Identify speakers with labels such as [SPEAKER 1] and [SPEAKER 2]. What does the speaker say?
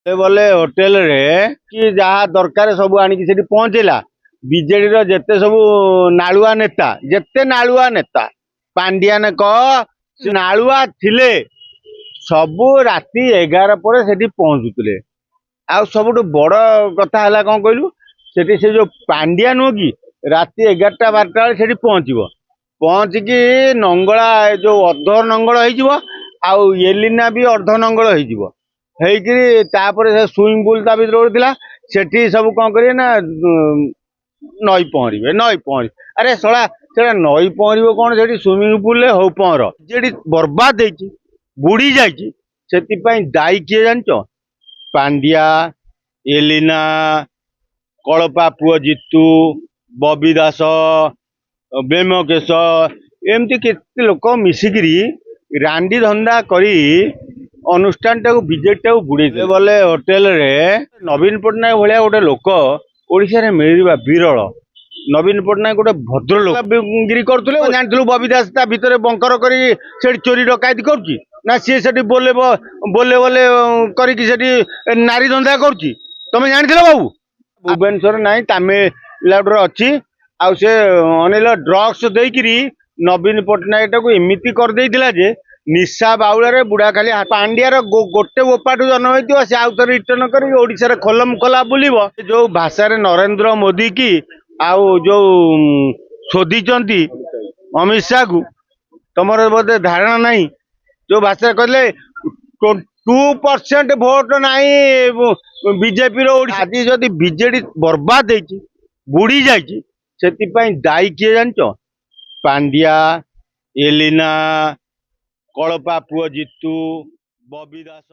[SPEAKER 1] बोले होटेल रे कि जहाँ दरकार सब आनिकी सेठी पहुंचेला। बीजेडी रो जेते सब नालुआ नेता जेते नालुआ नेता पांडियान कह से नालुआ थिले सबू राति 11 पर सेठी पहुंचुले। आ सबुठ बड़ कथा है कौन कहलु सेठी से जो पांडिया नुह कि राति 11टा 12टा बेले सेठी पहुंचब पहुंचिकी नंगला जो अर्ध नंगल हो एलिना भी अर्ध नंगल हो सुइंग पुल ता भीतर गोटे सेठी सब कौन करेंगे ना नई पहर अरे शला से नई पहर कौन से स्विमिंग पुल हो पहर जे बर्बाद बुड़ी जाई दायी किए जान पांड्या एलिना कलपा पुओ जीतू बबी दास बेमकेश एमती केते लोक मिसिकी रांडी धंदा करी अनुष्ठान टाक बीजेपी टाक बुड़े बोले होटेल रे नवीन पट्टनायक भाया गोटे लोक ओडिशा मिलवा विरल। नवीन पट्टनायक गोटे भद्र लोक गिरी करते जानू बबी दास भितर बंकर कर चोरी डकायती करुच्ची ना सी से बोले बोले बोले करी नारी धंदा करुच्ची तुम जान बाबू भुवनेश्वर ना तामिलनाडु अच्छी आउ से अनिल ड्रग्स देकरी नवीन पट्टनायक टाक एमती करदे जे निशा बाउल बुढ़ा खाली पांड्यार गोटे गोपाठू जन्म हो सी आउ थे रिटर्न कर खोलम खोला बुलव जो भाषा नरेंद्र मोदी की आउ जो शोधी अमित शाह को तुम बोधे धारणा नहीं जो भाषा कहले 2% भोट नहीं बीजेपी आज जदि बीजेडी बर्बाद बुड़ी जाई दायी किए जान पांड्या एलिना कलपा पुओ जीतू बबी दास।